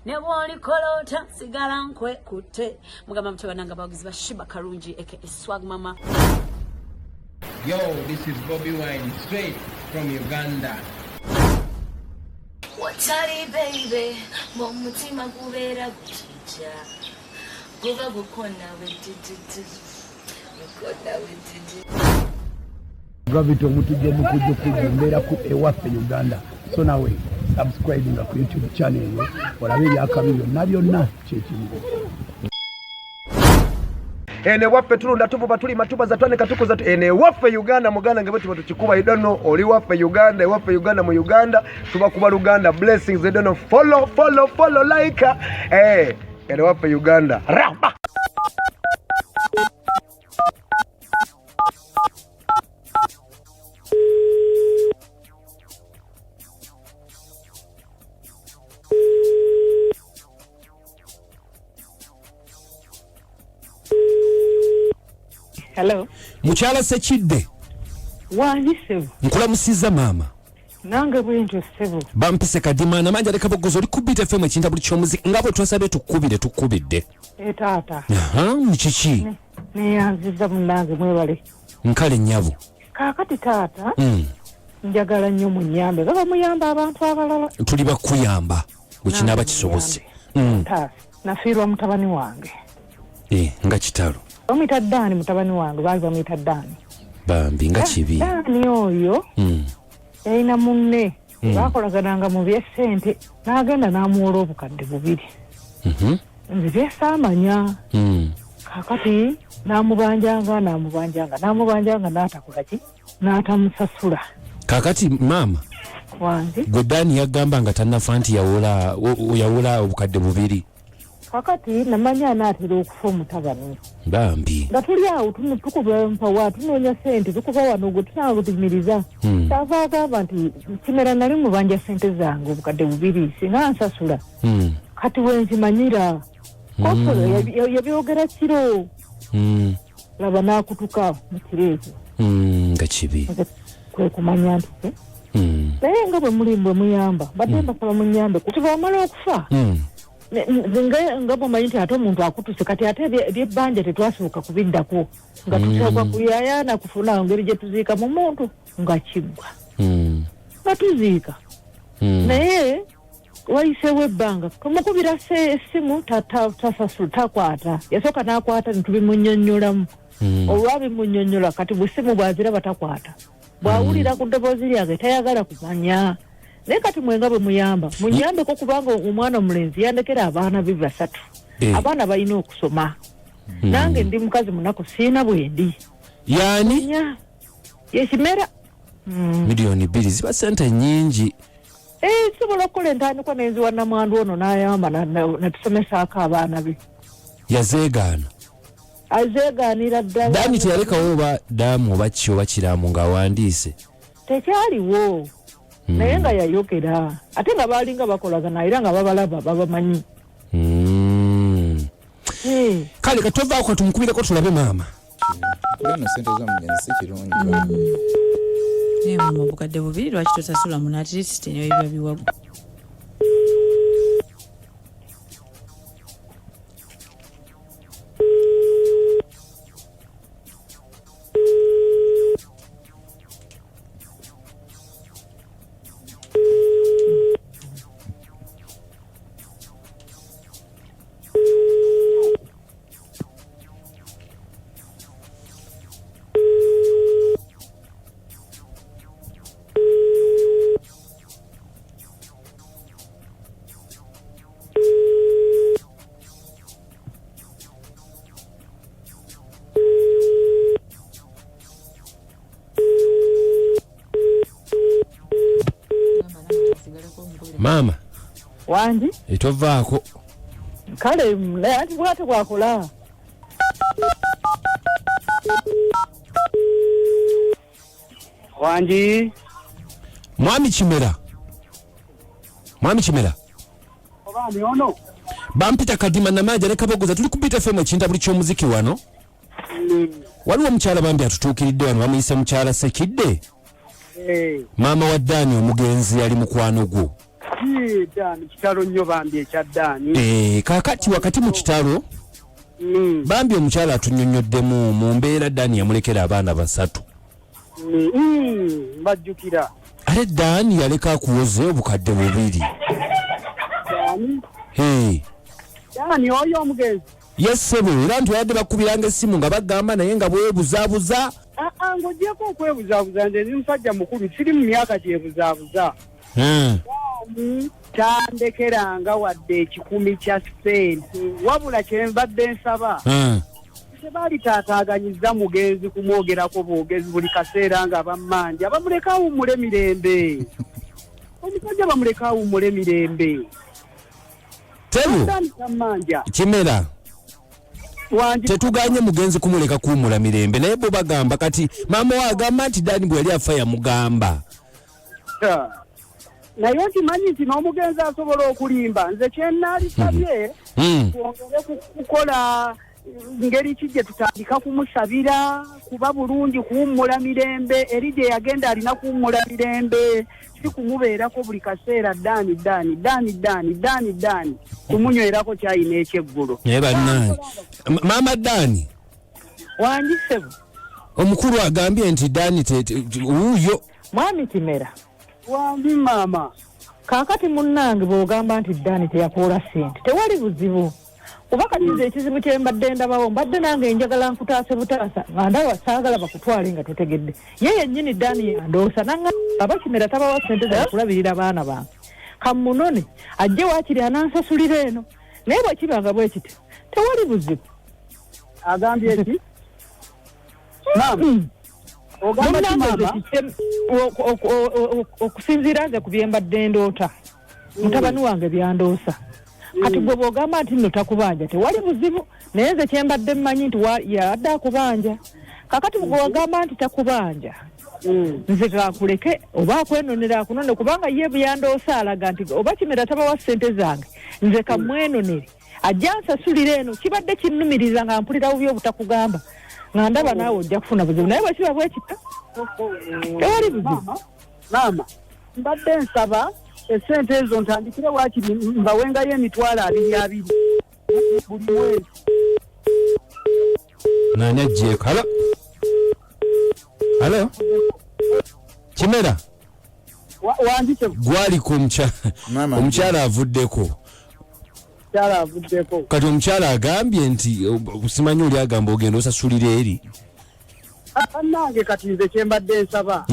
Nebwoli kolota sigala nkwe kute mugamba mutabananga bagizi bashiba karungi aka Swag Mama. Yo, this is Bobby Wine straight from Uganda. Watari baby, mumutima kubera kuchicha. Kuva gukona wetiti. Gukona wetiti. Gravity omutuje mukuje kumbera ku ewaffe Uganda. So nawe subscribing ku YouTube channel yo olabe byakabiro nabyonna kyekimu. Ene waffe tulunda tuvuba tuli matuba za twane katuko za ene waffe Uganda muganda ngebe tuba tukikuba I don't know oli waffe Uganda waffe Uganda mu Uganda tuba kuba Uganda blessings I don't know follow like ene waffe Uganda ramba. Hello. Muchala Sekidde. Wani sevu. Nkula musiza mama. Nange bwintu sevu. Bampise kadima na manja lekabogozo likubite fema chinta buli chomuziki ngabo twasabe tukubidde. Tata. Aha, mchichi. Ne yanziza munange mwebale. Nkale nyavu. Kakati tata. Njagala nnyo munyambe. Baba muyamba abantu abalala. Tuli bakuyamba. Bukinaba kisobose. Tata. Nafirwa mutabani wange. Nga kitalo. Omita Dani mutabani wange baza omita Dani. Bambi nga kibi. Dani oyo. Ina munne. Bakolagananga mu byesente n'agenda n'amuwola obukadde bubiri. Nze samanya. Kakati n'amubanjanga n'atakola ki n'atamusasula. Kakati mama. Wanze. Gwe Dani yagamba nga tannafa nti yawola obukadde bubiri. Kakati namanya anatera okufa omutabani. Bambi. Nga tuli awo tukuba mpawa tunoonya sente tukuba wano gwe tunaawo tumiriza. Kyava agamba nti kimera nali mubanja sente zange obukadde bubiri singa nsasula. Kati wenzimanyira. Kosolo yabyogera kiro. Laba n'akutuka mu kireezo. Nga kibi. Kwe kumanya nti naye nga bwe mulimbwe muyamba badde mbasaba munyambe kuba wamala okufa. Nga bomanyi nti ate omuntu akutuse kati ate eby'ebbanja tetwasooka kubiddako nga tusooka kuyayana kufuna ngeri gye tuziika mu muntu nga kiggwa nga tuziika naye wayiseewo ebbanga tomukubira essimu takwata yasooka n'akwata netubimunnyonnyolamu olwabimunnyonnyola kati bw'essimu bw'aziraba takwata bw'awulira ku ddoboozi lyange tayagala kumanya. Naye kati mwenga bwe muyamba munyambeko kubanga omwana omulenzi yandekera abaana be basatu abaana balina okusoma nange ndi mukazi munaku siina bwendi yani yekimera milioni 2 ziba sente nyingi sobola okukola entandikwa nenziwa namwandu ono n'ayamba natusomesaako abaana be yazeegaana azeegaanira ddala Dani teyalekawo oba damu oba ki oba kiramu ng'awandiise tekyaliwo naye nga yayogera ate nga baalinga bakolagana era nga babalaba babamanyi. Kale katovaako tumukubireko tulabe maama. Kuleno sente z'omugenzi si kirungi. Mama obukadde bubiri lwaki tosasula mu at least eyo biba biwagu. Mama. Wanji? Etovaako. Kale ati bwate bwakola. Wanji? Mwami Kimera. Obani ono. Bampita kadima na maja ne kabogoza tuli kupita femo chinta buli ky'omuziki wano. Waliwo mukyala bambi atutuukiridde wano bamuyise mukyala Sekidde. Maama wa Dani omugenzi yali mukwano gwo. Dani kitalo nnyo bambi ekya Dani. Kakati wakati mu kitalo bambi omukyala atunnyonnyoddemu mu mbeera Dani yamulekera abaana basatu. Mbajjukira. Ale Dani yaleka akuwoze obukadde bubiri. Dani oyo omugenzi. Yesebo era ntwadde bakubiranga essimu nga bagamba naye nga bwebuzaabuza. Ng'ogyeko okwebuzaabuza nze ndi musajja mukulu siri mu myaka gyebuzaabuza. Tandekeranga wadde ekikumi kya ssente wabula kye mbadde nsaba tebaali taataaganyiza mugenzi kumwogerako boogezi buli kaseera nga bammanja bamuleka awummule mirembe. Omusajja bamuleka awummule mirembe. Tebu Kimera tetuganye mugenzi kumuleka kuwummula mirembe naye bo bagamba kati maama we agamba nti Dani bwe yali afa yamugamba. Naye okimanyi nti n'omugenzi asobola okulimba nze kyennaalisabye twongere kukola ngeri ki gye tutandika kumusabira kuba bulungi kuwummula mirembe eri gye yagenda alina kuwummula mirembe si kumubeerako buli kaseera Dani kumunywerako kyayi n'ekyeggulo. Naye bannange maama Dani wangisebu omukulu agambye nti Dani wuuyo mwami Kimera. Wambi maama. Kaakati munnange bw'ogamba nti Dani teyakoola ssente tewali buzibu. Kuba kati nze ekizibu kye mbadde ndabawo mbadde nange njagala nkutaase butaasa nga ndaba saagala bakutwale nga totegedde. Ye yennyini Dani yandoosa nanga Kimera tabawa ssente za kulabirira baana bange. Kamunone ajje waakiri anansasulira eno. Naye bwe kibanga bwe kityo tewali buzibu. Agambye eki? Maama. Okusinziira nze ku bye mbadde ndoota mutabani wange byandoosa kati gwe bw'ogamba nti nno takubanja tewali buzibu naye nze kye mbadde mmanyi nti yadde akubanja kakati bw'ogamba nti takubanja nze kakuleke oba akwenonera akunone kubanga ye byandoosa alaga nti oba Kimera tabawa ssente zange nze kamwenonere ajja nsasulira eno kibadde kinnumiriza nga mpulira bubi obutakugamba nga ndaba naawe ojja kufuna buzibu naye bwe kiba bwe kitta tewali buzibu. Maama mbadde nsaba essente ezo ntandikire waakiri mbawengayo emitwalo 20 buli mwezi. Nani ajjeeko? Halo Kimera wandike gwaliko omukyala avuddeko. Kati omukyala agambye nti simanyi oli agamba ogenda osasulira eri. Bannange kati nze kye mbadde nsaba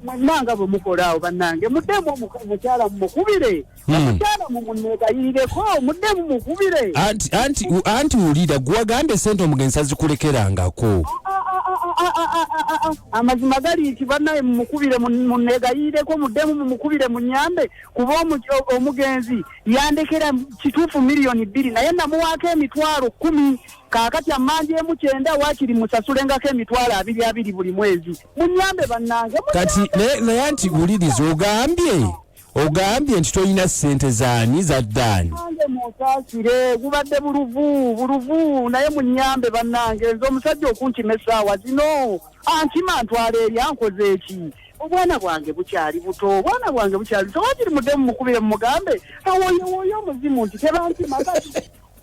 mwennanga bwe mukolaawo bannange muddemu omukyala mumukubire omukyala mumuneegayirireko muddemu mukubire. Anti wulira gwagambye sente omugenzi azikulekerangako. Amazima gali nti bannaye mumukubire muneegayirireko muddemu mumukubire munyambe kuba omugenzi yandekera kituufu miliyoni 2 naye namuwaako emitwalo 10 kaakati amanjeemu 9 waakiri musasulengako emitwalo 20 buli mwezi munyambe bannange. Kati naye anti wuliriza ogambye nti tolina ssente zaani za Dani. Nange musaasire gubadde buluvu naye munyambe bannange nze omusajja okunkima essaawa zino ankima ntwala eri ankoze eki. Obwana bwange bukyali buto wakiri muddemu mukubire mumugambe awoyowoyo omuzimu nti tebankima kati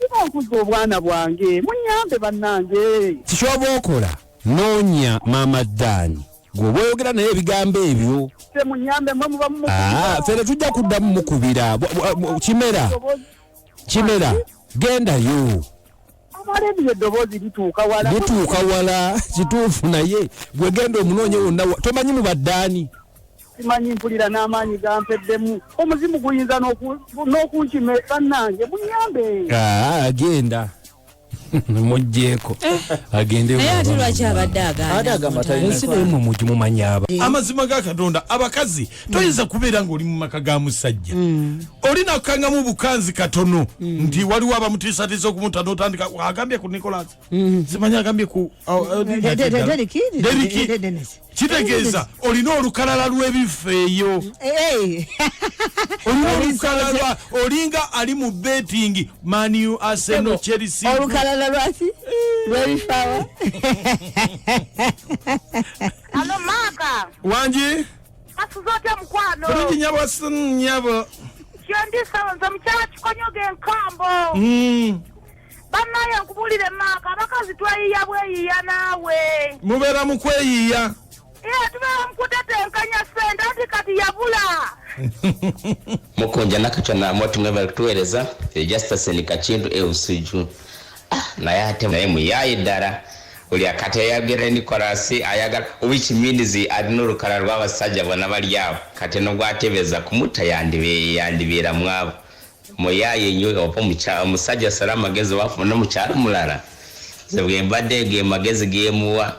kibankuza obwana bwange munyambe bannange. Kikyoba okola noonya maama Dani gwe oyogera naye ebigambo ebyo munyambe mwe muba mumukubira. Fere tujja kuddamu mukubira. Kimera gendayo. Abalebye eddoboozi lituuka wala kituufu naye gwe genda omunoonye wonna tomanyi mu baddaani. Simanyi mpulira n'amaanyi gampeddemu omuzimu guyinza n'okunkima bannange munyambe. Agenda mujjeeko agende naye ate lwaki abadde agamba mumanya amazima ga Katonda abakazi toyinza kubeera ng'oli mu maka ga musajja olina kukangamu bukanzi katono nti waliwo abamutiisatiisa okumuta n'otandika agambye ku Nicholas simanyi agambye ku kitegeeza olina olukalala lw'ebifeeyo olina olukalala olinga ali mu betting Man U Arsenal Chelsea olukalala Lwala lwaki? Lwabifawa. Alo maka. Wanji? Asuzote mkwano. Kuliki nyabo nyabo. Kyondisa nza mchala chikonyoge nkambo. Banaye nkubulire maka abakazi twayiya bweyiya nawe. Mubera mukweyiya. Tubeera mukutetenkanya sente ati kati yabula. Mukunja nakachwa na motu mweva kutueleza Justin Kachindu Usiju. Naye ate naye muyayi ddala uli akate yagere Nicholas ayagala which means alina olukala lw'abasajja bonna bali awo kate nogwatebeza kumuta yandibira mwabo muyayi nnyo opo omusajja sala amagezi wafuna mukyalo mulala ze bwembadde ge magezi gemuwa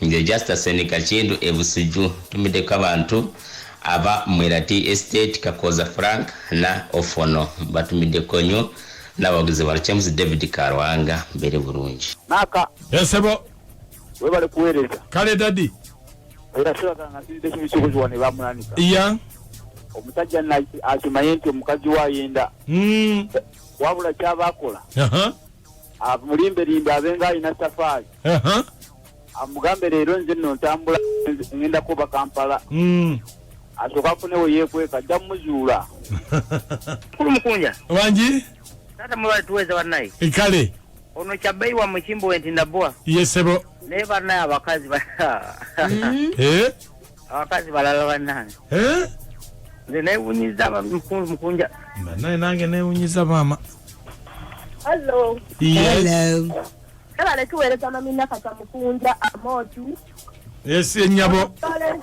nje Justin Kachindu Usiju tumideko abantu aba Mwerati Estate Kakoza Frank na Ofono batumideko nnyo n'abaguzi ba James David Karwanga mbere bulungi maka yesebo webale kuweereza kale dadi era sura ngazide kibisukuzi wane bamunanika iya omusajja akimanyi nti omukazi wayenda wabula kyabakola mulimbe abenga alina safaari amugambe leero nze nno ntambula ngenda kuba Kampala asooka afunewo yeekweka ajja mumuzuula kulu mukunja wanji tata mulwali tuweza wannaye kale ono kyabbeyi wa mukimbo wenti ndabwa yesebo naye bannaye abakazi abakazi balala bannaye nze neewunyiza mukunja bannaye nange neewunyiza maama Hello. Hello. Kala tuweereza mamina kata mukunja amoti. Yes, nyabo. Kale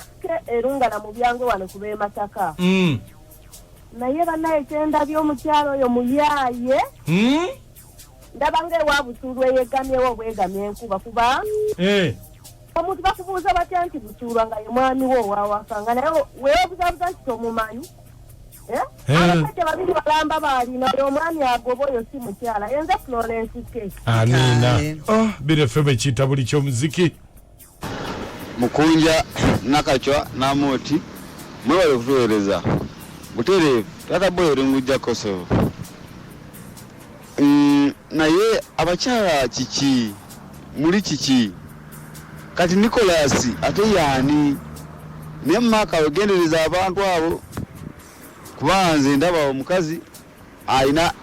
erunga na mubyango wano kube Masaka. Naye bannaye kyenda by'omukyalo oyo muyaye. Ndabange wabusulwe yegamyewo bwegamye enkuba kuba. Omuntu bakubuuza batya nti busulwa nga ye mwami wo wawakanga naye weebuzabuza nti tomumanyi. Abasajja babiri balamba baalina omwami agoba oyo si mukyala yenze Florence K. Amina. Bire febe kita buli ky'omuziki. Mukunja nakachwa namoti mwebale kutuweereza butereevu tata boyo ngujja Kosovo naye abakyala kiki muli kiki kati Nicholas ate yaani naye maka wegendereza abantu abo kuba nze ndaba omukazi alina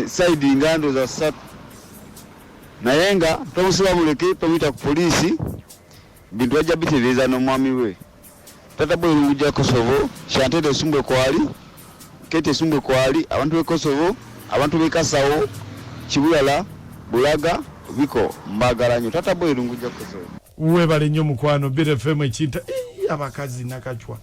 side ngando za ssatu naye nga tomusiba muleke tomuyita ku poliisi bintu ajja bitereeza n'omwami we tata boyo ngujja Kosovo Shantete Sumbwe kwali Kete Sumbwe kwali abantu be Kosovo abantu be Kasawo Kibulala Bulaga Biko mbagala nnyo tata boyo ngujja Kosovo webale nnyo mukwano Bire FM ekinta abakazi nakachwa